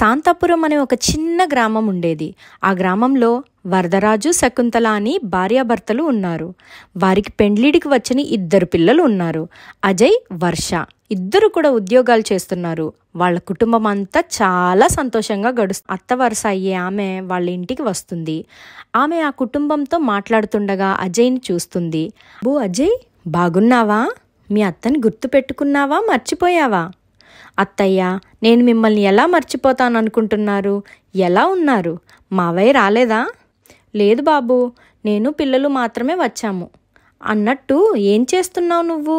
శాంతాపురం అనే ఒక చిన్న గ్రామం ఉండేది. ఆ గ్రామంలో వరదరాజు, శకుంతల అని భార్యాభర్తలు ఉన్నారు. వారికి పెండ్లిడికి వచ్చిన 2 పిల్లలు ఉన్నారు, అజయ్, వర్ష. ఇద్దరు కూడా ఉద్యోగాలు చేస్తున్నారు. వాళ్ళ కుటుంబం అంతా చాలా సంతోషంగా గడుస్తుంది. అత్త వరుస అయ్యే ఆమె వాళ్ళ ఇంటికి వస్తుంది. ఆమె ఆ కుటుంబంతో మాట్లాడుతుండగా అజయ్ని చూస్తుంది. "బూ అజయ్, బాగున్నావా? మీ అత్తని గుర్తు పెట్టుకున్నావా, మర్చిపోయావా?" "అత్తయ్య, నేను మిమ్మల్ని ఎలా మర్చిపోతాననుకుంటున్నారు? ఎలా ఉన్నారు? మావయ్య రాలేదా?" "లేదు బాబు, నేను పిల్లలు మాత్రమే వచ్చాము." "అన్నట్టు ఏం చేస్తున్నావు నువ్వు?"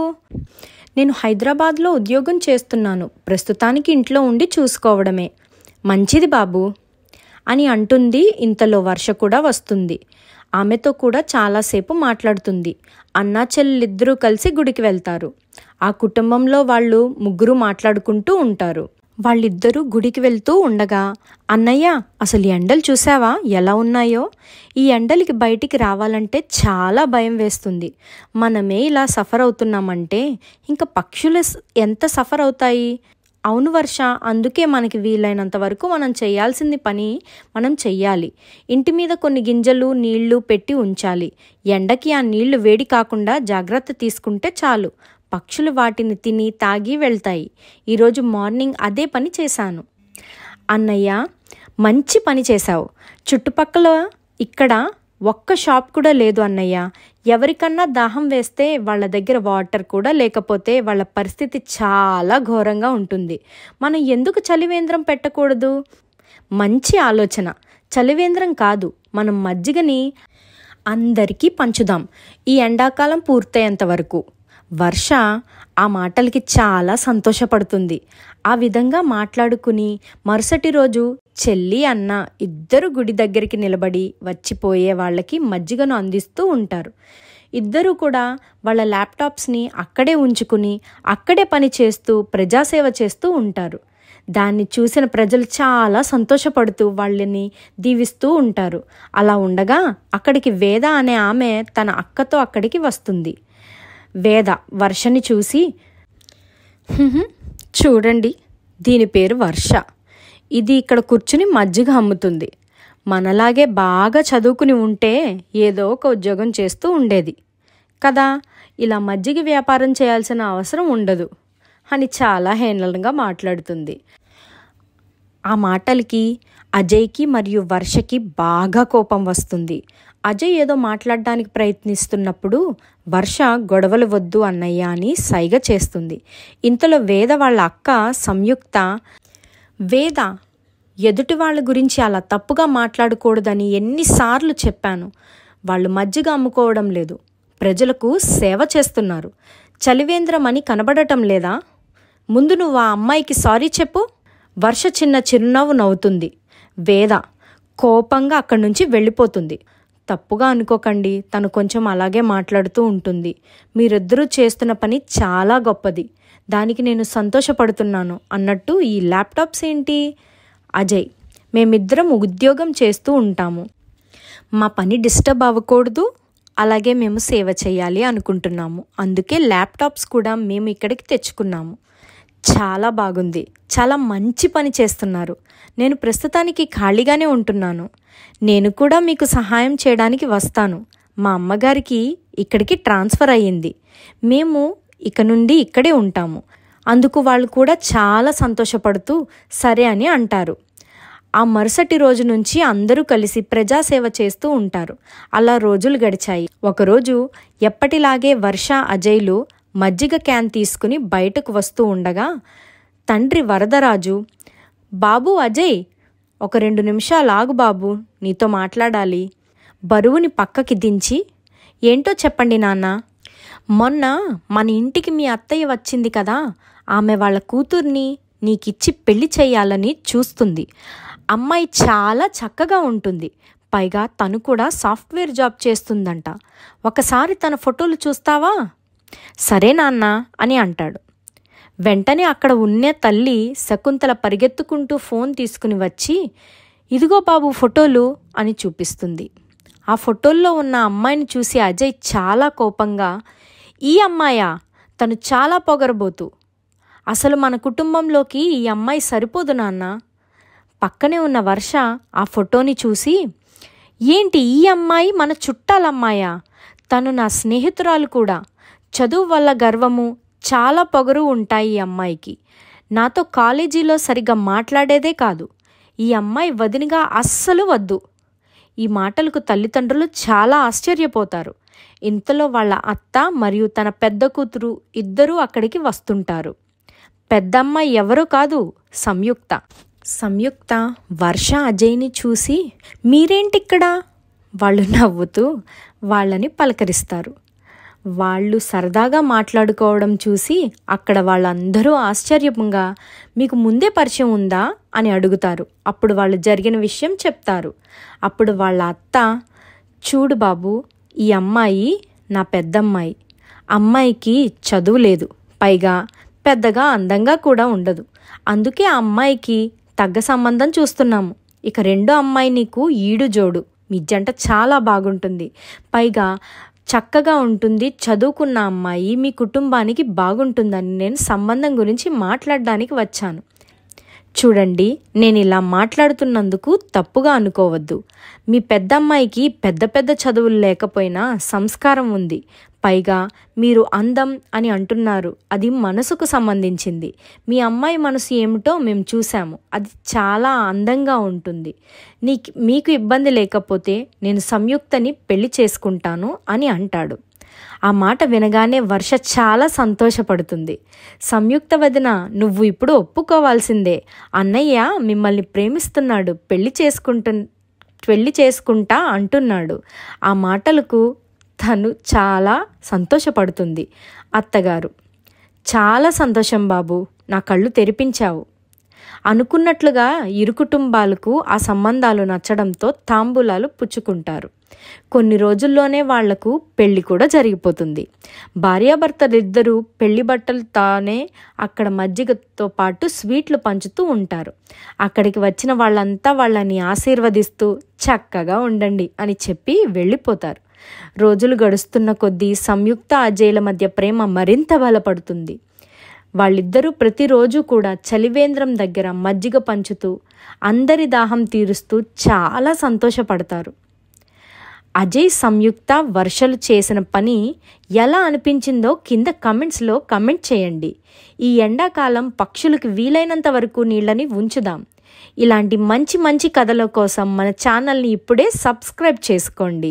"నేను హైదరాబాద్లో ఉద్యోగం చేస్తున్నాను. ప్రస్తుతానికి ఇంట్లో ఉండి చూసుకోవడమే." "మంచిది బాబు" అని అంటుంది. ఇంతలో వర్ష కూడా వస్తుంది. ఆమెతో కూడా చాలాసేపు మాట్లాడుతుంది. అన్నా చెల్లిద్దరూ కలిసి గుడికి వెళ్తారు. ఆ కుటుంబంలో వాళ్ళు 3 మాట్లాడుకుంటూ ఉంటారు. వాళ్ళిద్దరూ గుడికి వెళ్తూ ఉండగా, "అన్నయ్య, అసలు ఈ ఎండలు చూసావా ఎలా ఉన్నాయో? ఈ ఎండలకి బయటికి రావాలంటే చాలా భయం వేస్తుంది. మనమే ఇలా సఫర్ అవుతున్నామంటే ఇంకా పక్షులు ఎంత సఫర్ అవుతాయి?" "అవును వర్ష, అందుకే మనకి వీలైనంత వరకు మనం చేయాల్సింది పని మనం చెయ్యాలి. ఇంటి మీద కొన్ని గింజలు, నీళ్లు పెట్టి ఉంచాలి. ఎండకి ఆ నీళ్లు వేడి కాకుండా జాగ్రత్త తీసుకుంటే చాలు. పక్షులు వాటిని తిని తాగి వెళ్తాయి. ఈరోజు మార్నింగ్ అదే పని చేశాను." "అన్నయ్య, మంచి పని చేశావు. చుట్టుపక్కల ఇక్కడ ఒక్క షాప్ కూడా లేదు అన్నయ్య. ఎవరికన్నా దాహం వేస్తే వాళ్ళ దగ్గర వాటర్ కూడా లేకపోతే వాళ్ళ పరిస్థితి చాలా ఘోరంగా ఉంటుంది. మనం ఎందుకు చలివేంద్రం పెట్టకూడదు?" "మంచి ఆలోచన. చలివేంద్రం కాదు, మనం మజ్జిగని అందరికీ పంచుదాం ఈ ఎండాకాలం పూర్తయ్యేంత వరకు." వర్ష ఆ మాటలకి చాలా సంతోషపడుతుంది. ఆ విధంగా మాట్లాడుకుని మరుసటి రోజు చెల్లి, అన్న ఇద్దరు గుడి దగ్గరికి నిలబడి వచ్చిపోయే వాళ్ళకి మజ్జిగను అందిస్తూ ఉంటారు. ఇద్దరూ కూడా వాళ్ళ ల్యాప్టాప్స్ని అక్కడే ఉంచుకుని అక్కడే పని చేస్తూ ప్రజాసేవ చేస్తూ ఉంటారు. దాన్ని చూసిన ప్రజలు చాలా సంతోషపడుతూ వాళ్ళని దీవిస్తూ ఉంటారు. అలా ఉండగా అక్కడికి వేద అనే ఆమె తన అక్కతో అక్కడికి వస్తుంది. వేద వర్షని చూసి, "చూడండి, దీని పేరు వర్ష. ఇది ఇక్కడ కూర్చుని మజ్జిగ అమ్ముతుంది. మనలాగే బాగా చదువుకుని ఉంటే ఏదో ఒక ఉద్యోగం చేస్తూ ఉండేది కదా, ఇలా మజ్జిగ వ్యాపారం చేయాల్సిన అవసరం ఉండదు" అని చాలా హేళనగా మాట్లాడుతుంది. ఆ మాటలకి అజయ్కి మరియు వర్షకి బాగా కోపం వస్తుంది. అజయ్ ఏదో మాట్లాడడానికి ప్రయత్నిస్తున్నప్పుడు వర్ష "గొడవలు వద్దు అన్నయ్య" అని సైగ చేస్తుంది. ఇంతలో వేద వాళ్ళ అక్క సంయుక్త, "వేద, ఎదుటి వాళ్ళ గురించి అలా తప్పుగా మాట్లాడకూడదని ఎన్నిసార్లు చెప్పాను. వాళ్ళు మజ్జిగ అమ్ముకోవడం లేదు, ప్రజలకు సేవ చేస్తున్నారు. చలివేంద్రం అని కనబడటం లేదా? ముందు నువ్వు ఆ అమ్మాయికి సారీ చెప్పు." వర్ష చిన్న చిరునవ్వు నవ్వుతుంది. వేద కోపంగా అక్కడి నుంచి వెళ్ళిపోతుంది. "తప్పుగా అనుకోకండి, తను కొంచెం అలాగే మాట్లాడుతూ ఉంటుంది. మీరిద్దరూ చేస్తున్న పని చాలా గొప్పది. దానికి నేను సంతోషపడుతున్నాను. అన్నట్టు ఈ ల్యాప్టాప్స్ ఏంటి?" "అజయ్, మేమిద్దరం ఉద్యోగం చేస్తూ ఉంటాము. మా పని డిస్టర్బ్ అవ్వకూడదు, అలాగే మేము సేవ చేయాలి అనుకుంటున్నాము. అందుకే ల్యాప్టాప్స్ కూడా మేము ఇక్కడికి తెచ్చుకున్నాము. చాలా బాగుంది. చాలా మంచి పని చేస్తున్నారు. నేను ప్రస్తుతానికి ఖాళీగానే ఉంటున్నాను. నేను కూడా మీకు సహాయం చేయడానికి వస్తాను. మా అమ్మగారికి ఇక్కడికి ట్రాన్స్ఫర్ అయ్యింది. మేము ఇక నుండి ఇక్కడే ఉంటాము." అందుకు వాళ్ళు కూడా చాలా సంతోషపడుతూ సరే అని అంటారు. ఆ మరుసటి రోజు నుంచి అందరూ కలిసి ప్రజాసేవ చేస్తూ ఉంటారు. అలా రోజులు గడిచాయి. ఒకరోజు ఎప్పటిలాగే వర్ష, అజయ్లు మజ్జిగ క్యాన్ తీసుకుని బయటకు వస్తూ ఉండగా తండ్రి వరదరాజు, "బాబు అజయ్, ఒక 2 నిమిషాలు ఆగు బాబు, నీతో మాట్లాడాలి." బరువుని పక్కకి దించి, "ఏంటో చెప్పండి నాన్న." "మొన్న మన ఇంటికి మీ అత్తయ్య వచ్చింది కదా, ఆమె వాళ్ళ కూతుర్ని నీకిచ్చి పెళ్లి చెయ్యాలని చూస్తుంది. అమ్మాయి చాలా చక్కగా ఉంటుంది. పైగా తను కూడా సాఫ్ట్వేర్ జాబ్ చేస్తుందంట. ఒకసారి తన ఫోటోలు చూస్తావా?" "సరే నాన్న" అని అంటాడు. వెంటనే అక్కడ ఉన్న తల్లి శకుంతల పరిగెత్తుకుంటూ ఫోన్ తీసుకుని వచ్చి, "ఇదిగో బాబు ఫోటోలు" అని చూపిస్తుంది. ఆ ఫోటోల్లో ఉన్న అమ్మాయిని చూసి అజయ్ చాలా కోపంగా, "ఈ అమ్మాయా? తను చాలా పొగరబోతు. అసలు మన కుటుంబంలోకి ఈ అమ్మాయి సరిపోదు నాన్న. పక్కనే ఉన్న వర్ష ఆ ఫోటోని చూసి, ఏంటి ఈ అమ్మాయి మన చుట్టాలమ్మాయా? తను నా స్నేహితురాలు కూడా. చదువు వల్ల గర్వము, చాలా పొగరు ఉంటాయి ఈ అమ్మాయికి. నాతో కాలేజీలో సరిగ్గా మాట్లాడేదే కాదు. ఈ అమ్మాయి వదినగా అస్సలు వద్దు. ఈ మాటలకు తల్లిదండ్రులు చాలా ఆశ్చర్యపోతారు. ఇంతలో వాళ్ళ అత్త మరియు తన పెద్ద కూతురు ఇద్దరూ అక్కడికి వస్తుంటారు. పెద్దమ్మాయి ఎవరో కాదు, సంయుక్త. సంయుక్త వర్ష అజయ్ని చూసి, మీరేంటిక్కడ? వాళ్ళు నవ్వుతూ వాళ్ళని పలకరిస్తారు. వాళ్ళు సరదాగా మాట్లాడుకోవడం చూసి అక్కడ వాళ్ళందరూ ఆశ్చర్యంగా, మీకు ముందే పరిచయం ఉందా అని అడుగుతారు. అప్పుడు వాళ్ళు జరిగిన విషయం చెప్తారు. అప్పుడు వాళ్ళ అత్త, చూడు బాబు, ఈ అమ్మాయి నా పెద్దమ్మాయి. అమ్మాయికి చదువు లేదు, పైగా పెద్దగా అందంగా కూడా ఉండదు. అందుకే ఆ అమ్మాయికి తగ్గ సంబంధం చూస్తున్నాము. ఇక రెండో అమ్మాయి నీకు ఈడు జోడు. మీ జంట చాలా బాగుంటుంది, పైగా చక్కగా ఉంటుంది. చదువుకున్న అమ్మాయి, మీ కుటుంబానికి బాగుంటుందని నేను సంబంధం గురించి మాట్లాడడానికి వచ్చాను. చూడండి, నేను ఇలా మాట్లాడుతున్నందుకు తప్పుగా అనుకోవద్దు. మీ పెద్దమ్మాయికి పెద్ద పెద్ద చదువులు లేకపోయినా సంస్కారం ఉంది. పైగా మీరు అందం అని అంటున్నారు, అది మనసుకు సంబంధించింది. మీ అమ్మాయి మనసు ఏమిటో మేము చూసాము, అది చాలా అందంగా ఉంటుంది. మీకు ఇబ్బంది లేకపోతే నేను సంయుక్తని పెళ్లి చేసుకుంటాను అని అంటాడు. ఆ మాట వినగానే వర్ష చాలా సంతోషపడుతుంది. సంయుక్త వదిన, నువ్వు ఇప్పుడు ఒప్పుకోవాల్సిందే. అన్నయ్య మిమ్మల్ని ప్రేమిస్తున్నాడు, పెళ్లి చేసుకుంటా అంటున్నాడు. ఆ మాటలకు తను చాలా సంతోషపడుతుంది. అత్తగారు, చాలా సంతోషం బాబు, నా కళ్ళు తెరిపించావు. అనుకున్నట్లుగా ఇరు కుటుంబాలకు ఆ సంబంధాలు నచ్చడంతో తాంబూలాలు పుచ్చుకుంటారు. కొన్ని రోజుల్లోనే వాళ్లకు పెళ్లి కూడా జరిగిపోతుంది. భార్యాభర్తలిద్దరూ పెళ్లి బట్టలు తానే అక్కడ మజ్జిగతో పాటు స్వీట్లు పంచుతూ ఉంటారు. అక్కడికి వచ్చిన వాళ్ళంతా వాళ్ళని ఆశీర్వదిస్తూ చక్కగా ఉండండి అని చెప్పి వెళ్ళిపోతారు. రోజులు గడుస్తున్న కొద్దీ సంయుక్త అజయ్ల మధ్య ప్రేమ మరింత బలపడుతుంది. వాళ్ళిద్దరూ ప్రతిరోజు కూడా చలివేంద్రం దగ్గర మజ్జిగ పంచుతూ అందరి దాహం తీరుస్తూ చాలా సంతోషపడతారు. అజయ్, సంయుక్త, వర్షలు చేసిన పని ఎలా అనిపించిందో కింద కమెంట్స్లో కమెంట్ చేయండి. ఈ ఎండాకాలం పక్షులకు వీలైనంత వరకు నీళ్ళని ఉంచుదాం. ఇలాంటి మంచి మంచి కథల కోసం మన ఛానల్ని ఇప్పుడే సబ్స్క్రైబ్ చేసుకోండి.